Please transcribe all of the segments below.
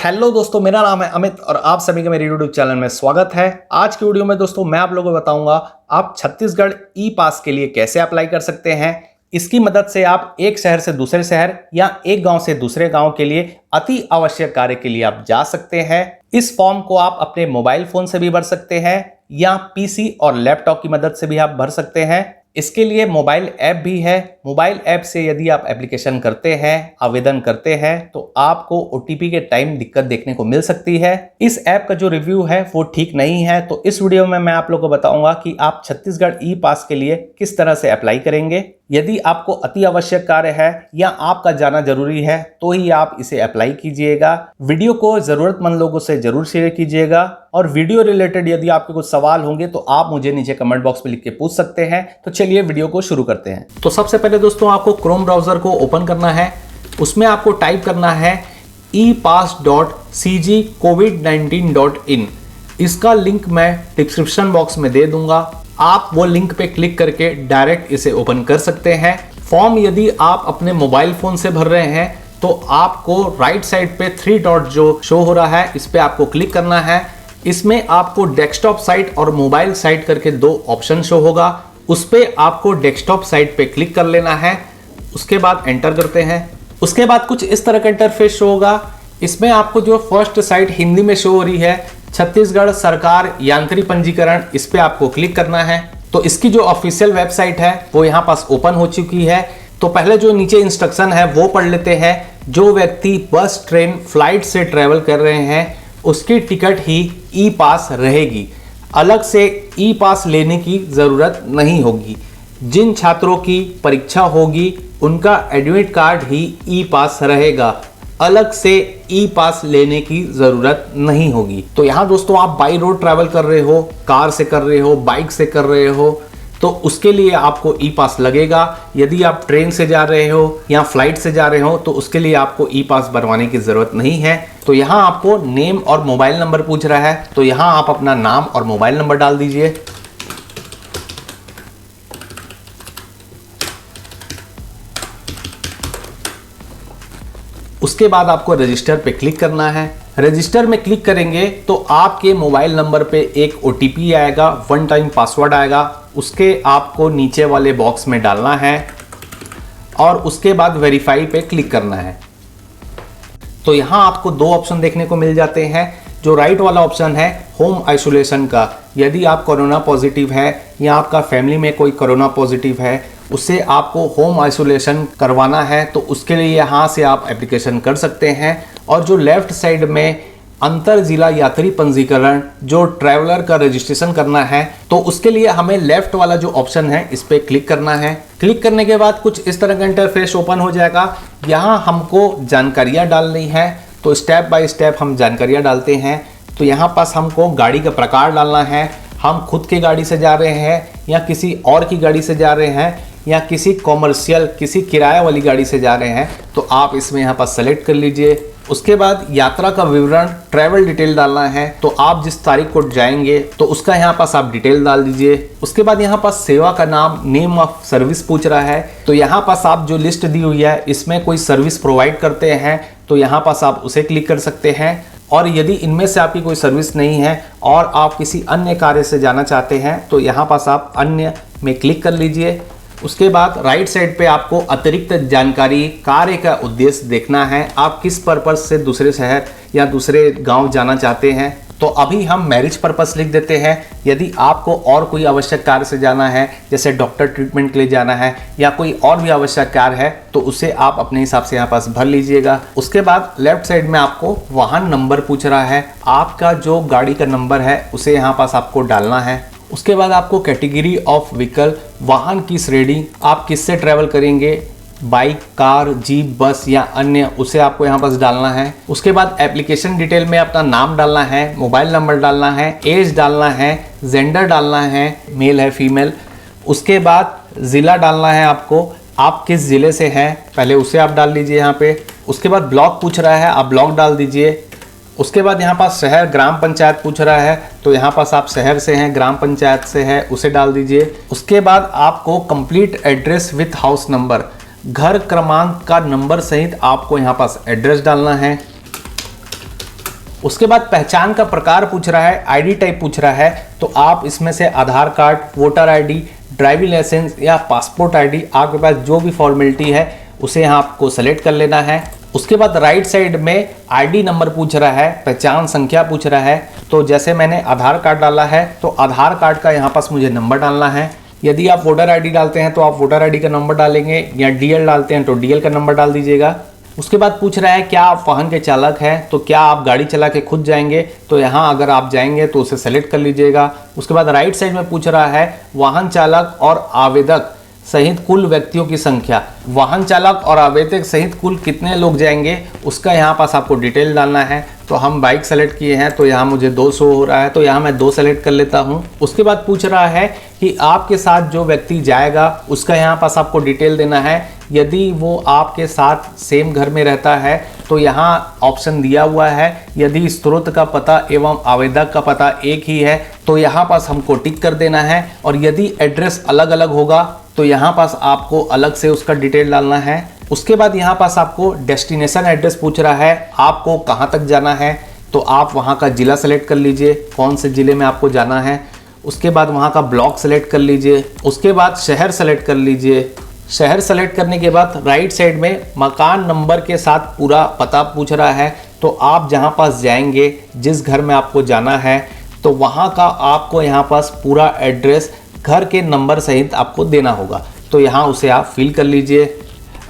Hello दोस्तों, मेरा नाम है अमित और आप सभी का मेरे यूट्यूब चैनल में स्वागत है। आज की वीडियो में दोस्तों मैं आप लोगों को बताऊंगा आप छत्तीसगढ़ ई पास के लिए कैसे अप्लाई कर सकते हैं। इसकी मदद से आप एक शहर से दूसरे शहर या एक गांव से दूसरे गांव के लिए अति आवश्यक कार्य के लिए आप जा सकते हैं। इस फॉर्म को आप अपने मोबाइल फोन से भी भर सकते हैं या पीसी और लैपटॉप की मदद से भी आप भर सकते हैं। इसके लिए मोबाइल ऐप भी है। मोबाइल ऐप से यदि आप एप्लीकेशन करते हैं, आवेदन करते हैं, तो आपको ओटीपी के टाइम दिक्कत देखने को मिल सकती है। इस ऐप का जो रिव्यू है वो ठीक नहीं है। तो इस वीडियो में मैं आप लोगों को बताऊंगा कि आप छत्तीसगढ़ ई पास के लिए किस तरह से अप्लाई करेंगे। यदि आपको अति आवश्यक कार्य है या आपका जाना जरूरी है तो ही आप इसे अप्लाई कीजिएगा। वीडियो को जरूरतमंद लोगों से जरूर शेयर कीजिएगा और वीडियो रिलेटेड यदि आपके कुछ सवाल होंगे तो आप मुझे नीचे कमेंट बॉक्स में लिख के पूछ सकते हैं। तो चलिए वीडियो को शुरू करते हैं। तो सबसे पहले दोस्तों आपको क्रोम ब्राउजर को ओपन करना है। उसमें आपको टाइप करना है epass.cgcovid19.in। इसका लिंक मैं डिस्क्रिप्शन बॉक्स में दे दूंगा। आप वो लिंक पे क्लिक करके डायरेक्ट इसे ओपन कर सकते हैं। फॉर्म यदि आप अपने मोबाइल फोन से भर रहे हैं तो आपको राइट साइड पे 3 डॉट जो शो हो रहा है इस पे आपको क्लिक करना है। इसमें आपको डेस्कटॉप साइट और मोबाइल साइट करके 2 ऑप्शन शो होगा। उस पे आपको डेस्कटॉप साइट पे क्लिक कर लेना है। उसके बाद एंटर करते हैं। उसके बाद कुछ इस तरह का इंटरफेस शो होगा। इसमें आपको जो फर्स्ट साइट हिंदी में शो हो रही है छत्तीसगढ़ सरकार यांत्रिक पंजीकरण, इस पे आपको क्लिक करना है। तो इसकी जो ऑफिशियल वेबसाइट है वो यहाँ पास ओपन हो चुकी है। तो पहले जो नीचे इंस्ट्रक्शन है वो पढ़ लेते हैं। जो व्यक्ति बस, ट्रेन, फ्लाइट से ट्रेवल कर रहे हैं उसकी टिकट ही ई पास रहेगी। अलग से ई पास लेने की जरूरत नहीं होगी। जिन छात्रों की परीक्षा होगी उनका एडमिट कार्ड ही ई पास रहेगा। अलग से ई पास लेने की जरूरत नहीं होगी। तो यहाँ दोस्तों आप बाई रोड ट्रैवल कर रहे हो, कार से कर रहे हो, बाइक से कर रहे हो, तो उसके लिए आपको ई पास लगेगा। यदि आप ट्रेन से जा रहे हो या फ्लाइट से जा रहे हो तो उसके लिए आपको ई पास बनवाने की जरूरत नहीं है। तो यहाँ आपको नेम और मोबाइल नंबर पूछ रहा है, तो यहाँ आप अपना नाम और मोबाइल नंबर डाल दीजिए। उसके बाद आपको रजिस्टर पे क्लिक करना है। रजिस्टर में क्लिक करेंगे तो आपके मोबाइल नंबर पे एक ओटीपी आएगा, 1 टाइम पासवर्ड आएगा। उसके आपको नीचे वाले बॉक्स में डालना है और उसके बाद वेरीफाई पे क्लिक करना है। तो यहाँ आपको 2 ऑप्शन देखने को मिल जाते हैं। जो राइट वाला ऑप्शन है होम आइसोलेशन का, यदि आप कोरोना पॉजिटिव है या आपका फैमिली में कोई कोरोना पॉजिटिव है उससे आपको होम आइसोलेशन करवाना है तो उसके लिए यहाँ से आप एप्लीकेशन कर सकते हैं। और जो लेफ्ट साइड में अंतर जिला यात्री पंजीकरण, जो ट्रैवलर का रजिस्ट्रेशन करना है तो उसके लिए हमें लेफ्ट वाला जो ऑप्शन है इस पर क्लिक करना है। क्लिक करने के बाद कुछ इस तरह का इंटरफेस ओपन हो जाएगा। यहाँ हमको जानकारियाँ डालनी है। तो स्टेप बाय स्टेप हम जानकारियाँ डालते हैं। तो यहाँ पास हमको गाड़ी का प्रकार डालना है। हम खुद की गाड़ी से जा रहे हैं या किसी और की गाड़ी से जा रहे हैं या किसी कॉमर्शियल, किसी किराया वाली गाड़ी से जा रहे हैं, तो आप इसमें यहाँ पर सेलेक्ट कर लीजिए। उसके बाद यात्रा का विवरण, ट्रैवल डिटेल डालना है। तो आप जिस तारीख को जाएंगे तो उसका यहाँ पास आप डिटेल डाल दीजिए। उसके बाद यहाँ पास सेवा का नाम, नेम ऑफ सर्विस पूछ रहा है। तो यहाँ पास आप जो लिस्ट दी हुई है इसमें कोई सर्विस प्रोवाइड करते हैं तो यहाँ पास आप उसे क्लिक कर सकते हैं। और यदि इनमें से आपकी कोई सर्विस नहीं है और आप किसी अन्य कार्य से जाना चाहते हैं तो यहाँ पास आप अन्य में क्लिक कर लीजिए। उसके बाद राइट साइड पे आपको अतिरिक्त जानकारी, कार्य का उद्देश्य देखना है। आप किस पर्पस से दूसरे शहर या दूसरे गांव जाना चाहते हैं। तो अभी हम मैरिज पर्पस लिख देते हैं। यदि आपको और कोई आवश्यक कार्य से जाना है, जैसे डॉक्टर ट्रीटमेंट के लिए जाना है या कोई और भी आवश्यक कार्य है, तो उसे आप अपने हिसाब से यहाँ पास भर लीजिएगा। उसके बाद लेफ्ट साइड में आपको वाहन नंबर पूछ रहा है। आपका जो गाड़ी का नंबर है उसे यहाँ पास आपको डालना है। उसके बाद आपको कैटेगरी ऑफ व्हीकल, वाहन की श्रेणी, आप किससे ट्रैवल करेंगे, बाइक, कार, जीप, बस या अन्य, उसे आपको यहाँ पास डालना है। उसके बाद एप्लीकेशन डिटेल में अपना नाम डालना है, मोबाइल नंबर डालना है, एज डालना है, जेंडर डालना है, मेल है फीमेल। उसके बाद ज़िला डालना है आपको, आप किस ज़िले से हैं पहले उसे आप डाल लीजिए यहाँ पे। उसके बाद ब्लॉक पूछ रहा है, आप ब्लॉक डाल दीजिए। उसके बाद यहाँ पास शहर, ग्राम पंचायत पूछ रहा है तो यहाँ पास आप शहर से हैं, ग्राम पंचायत से है, उसे डाल दीजिए। उसके बाद आपको complete address with house number, घर क्रमांक का नंबर सहित आपको यहाँ पास एड्रेस डालना है। उसके बाद पहचान का प्रकार पूछ रहा है, आईडी टाइप पूछ रहा है, तो आप इसमें से Aadhaar card, voter ID, driving licence या पासपोर्ट आईडी, आपके पास जो भी फॉर्मेलिटी है उसे यहाँ आपको सेलेक्ट कर लेना है। उसके बाद राइट साइड में आईडी नंबर पूछ रहा है, पहचान संख्या पूछ रहा है। तो जैसे मैंने आधार कार्ड डाला है तो आधार कार्ड का यहाँ पास मुझे नंबर डालना है। यदि आप वोटर आईडी डालते हैं तो आप वोटर आईडी का नंबर डालेंगे, या डीएल डालते हैं तो डीएल का नंबर डाल दीजिएगा। उसके बाद पूछ रहा है क्या आप वाहन के चालक हैं, तो क्या आप गाड़ी चला के खुद जाएंगे, तो यहाँ अगर आप जाएंगे तो उसे सेलेक्ट कर लीजिएगा। उसके बाद राइट साइड में पूछ रहा है वाहन चालक और आवेदक सहित कुल व्यक्तियों की संख्या। वाहन चालक और आवेदक सहित कुल कितने लोग जाएंगे उसका यहाँ पास आपको डिटेल डालना है। तो हम बाइक सेलेक्ट किए हैं तो यहाँ मुझे 2 शो हो रहा है, तो यहाँ मैं 2 सेलेक्ट कर लेता हूँ। उसके बाद पूछ रहा है कि आपके साथ जो व्यक्ति जाएगा उसका यहाँ पास आपको डिटेल देना है। यदि वो आपके साथ सेम घर में रहता है तो यहाँ ऑप्शन दिया हुआ है, यदि स्रोत का पता एवं आवेदक का पता एक ही है तो यहाँ पास हमको टिक कर देना है, और यदि एड्रेस अलग अलग होगा तो यहाँ पास आपको अलग से उसका डिटेल डालना है। उसके बाद यहाँ पास आपको डेस्टिनेशन एड्रेस पूछ रहा है, आपको कहाँ तक जाना है, तो आप वहाँ का ज़िला सेलेक्ट कर लीजिए, कौन से ज़िले में आपको जाना है। उसके बाद वहाँ का ब्लॉक सेलेक्ट कर लीजिए। उसके बाद शहर सेलेक्ट कर लीजिए। शहर सेलेक्ट करने के बाद राइट साइड में मकान नंबर के साथ पूरा पता पूछ रहा है, तो आप जहाँ पास जाएंगे, जिस घर में आपको जाना है, तो वहाँ का आपको यहाँ पास पूरा एड्रेस घर के नंबर सहित आपको देना होगा। तो यहाँ उसे आप फिल कर लीजिए।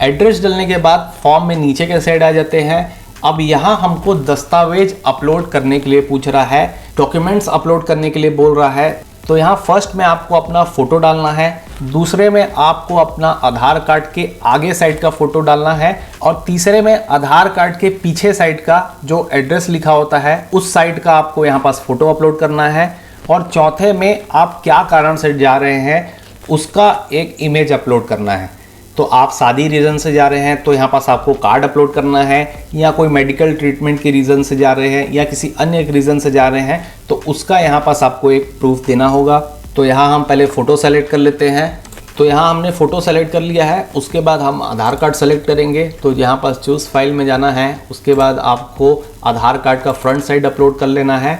एड्रेस डालने के बाद फॉर्म में नीचे के साइड आ जाते हैं। अब यहाँ हमको दस्तावेज अपलोड करने के लिए पूछ रहा है, डॉक्यूमेंट्स अपलोड करने के लिए बोल रहा है। तो यहाँ फर्स्ट में आपको अपना फ़ोटो डालना है, दूसरे में आपको अपना आधार कार्ड के आगे साइड का फ़ोटो डालना है, और तीसरे में आधार कार्ड के पीछे साइड का जो एड्रेस लिखा होता है उस साइड का आपको यहाँ पास फ़ोटो अपलोड करना है, और चौथे में आप क्या कारण से जा रहे हैं उसका एक इमेज अपलोड करना है। तो आप शादी रीज़न से जा रहे हैं तो यहाँ पास आपको कार्ड अपलोड करना है, या कोई मेडिकल ट्रीटमेंट के रीज़न से जा रहे हैं या किसी अन्य रीज़न से जा रहे हैं तो उसका यहाँ पास आपको एक प्रूफ देना होगा। तो यहाँ हम पहले फ़ोटो सेलेक्ट कर लेते हैं। तो यहाँ हमने फ़ोटो सेलेक्ट कर लिया है। उसके बाद हम आधार कार्ड सेलेक्ट करेंगे, तो यहाँ पास चूज़ फाइल में जाना है। उसके बाद आपको आधार कार्ड का फ्रंट साइड अपलोड कर लेना है।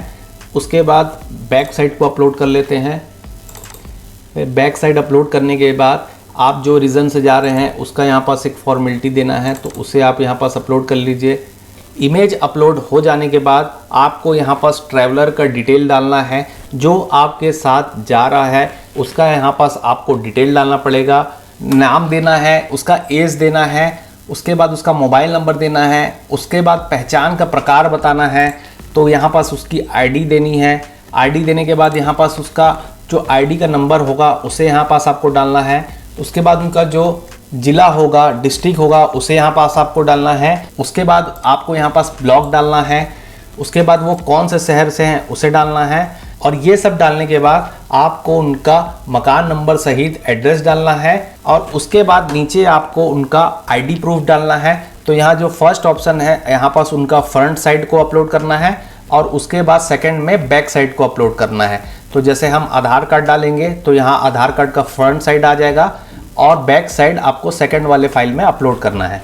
उसके बाद बैक साइड को अपलोड कर लेते हैं। बैक साइड अपलोड करने के बाद आप जो रीज़न से जा रहे हैं उसका यहाँ पास एक फॉर्मेलिटी देना है, तो उसे आप यहाँ पास अपलोड कर लीजिए। इमेज अपलोड हो जाने के बाद आपको यहाँ पास ट्रैवलर का डिटेल डालना है, जो आपके साथ जा रहा है उसका यहाँ पास आपको डिटेल डालना पड़ेगा। नाम देना है, उसका एज देना है, उसके बाद उसका मोबाइल नंबर देना है, उसके बाद पहचान का प्रकार बताना है, तो यहाँ पास उसकी आईडी देनी है। आईडी देने के बाद यहाँ पास उसका जो आईडी का नंबर होगा उसे यहाँ पास आपको डालना है। उसके बाद उनका जो ज़िला होगा, डिस्ट्रिक्ट होगा, उसे यहाँ पास आपको डालना है। उसके बाद आपको यहाँ पास ब्लॉक डालना है। उसके बाद वो कौन से शहर से हैं उसे डालना है, और ये सब डालने के बाद आपको उनका मकान नंबर सहित एड्रेस डालना है, और उसके बाद नीचे आपको उनका आईडी प्रूफ डालना है। तो यहाँ जो फर्स्ट ऑप्शन है यहाँ पास उनका फ्रंट साइड को अपलोड करना है, और उसके बाद सेकंड में बैक साइड को अपलोड करना है। तो जैसे हम आधार कार्ड डालेंगे तो यहाँ आधार कार्ड का फ्रंट साइड आ जाएगा, और बैक साइड आपको सेकंड वाले फाइल में अपलोड करना है।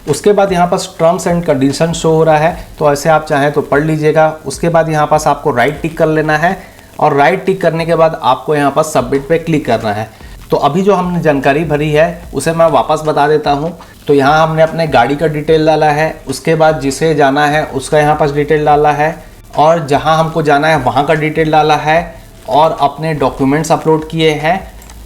उसके बाद यहाँ पास टर्म्स एंड कंडीशन शो हो रहा है, तो ऐसे आप चाहें तो पढ़ लीजिएगा। उसके बाद यहाँ पास आपको राइट टिक कर लेना है, और राइट टिक करने के बाद आपको यहाँ पास सबमिट पे क्लिक करना है। तो अभी जो हमने जानकारी भरी है उसे मैं वापस बता देता हूँ। तो यहाँ हमने अपने गाड़ी का डिटेल डाला है, उसके बाद जिसे जाना है उसका यहाँ पास डिटेल डाला है, और जहाँ हमको जाना है वहाँ का डिटेल डाला है, और अपने डॉक्यूमेंट्स अपलोड किए हैं,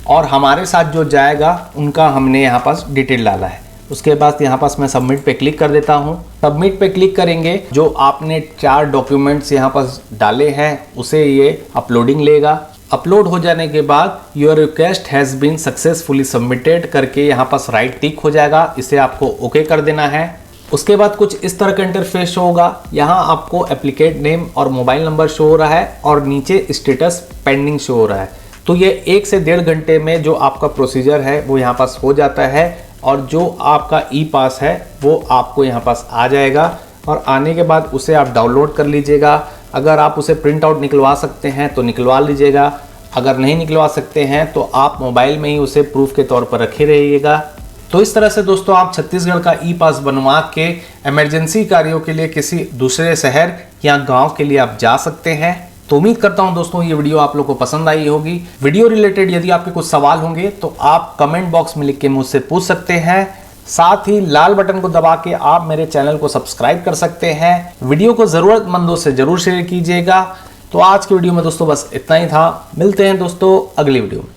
और हमारे साथ जो जाएगा उनका हमने यहाँ पास डिटेल डाला है। उसके बाद यहाँ पास मैं सबमिट पे क्लिक कर देता हूँ। सबमिट पे क्लिक करेंगे, जो आपने 4 डॉक्यूमेंट्स यहाँ पास डाले हैं उसे ये अपलोडिंग लेगा। अपलोड हो जाने के बाद your request has been successfully submitted करके यहाँ पास राइट टिक हो जाएगा, इसे आपको ओके कर देना है। उसके बाद कुछ इस तरह का इंटरफेस शो होगा। यहाँ आपको एप्लीकेंट नेम और मोबाइल नंबर शो हो रहा है, और नीचे स्टेटस पेंडिंग शो हो रहा है। तो ये 1 से 1.5 घंटे में जो आपका प्रोसीजर है वो यहाँ पास हो जाता है, और जो आपका ई पास है वो आपको यहाँ पास आ जाएगा, और आने के बाद उसे आप डाउनलोड कर लीजिएगा। अगर आप उसे प्रिंट आउट निकलवा सकते हैं तो निकलवा लीजिएगा, अगर नहीं निकलवा सकते हैं तो आप मोबाइल में ही उसे प्रूफ के तौर पर रखे रहिएगा। तो इस तरह से दोस्तों आप छत्तीसगढ़ का ई पास बनवा के इमरजेंसी कार्यों के लिए किसी दूसरे शहर या गांव के लिए आप जा सकते हैं। तो उम्मीद करता हूं दोस्तों ये वीडियो आप लोगों को पसंद आई होगी। वीडियो रिलेटेड यदि आपके कुछ सवाल होंगे तो आप कमेंट बॉक्स में लिख के मुझसे पूछ सकते हैं। साथ ही लाल बटन को दबा के आप मेरे चैनल को सब्सक्राइब कर सकते हैं। वीडियो को जरूरतमंदों से जरूर शेयर कीजिएगा। तो आज की वीडियो में दोस्तों बस इतना ही था। मिलते हैं दोस्तों अगली वीडियो में।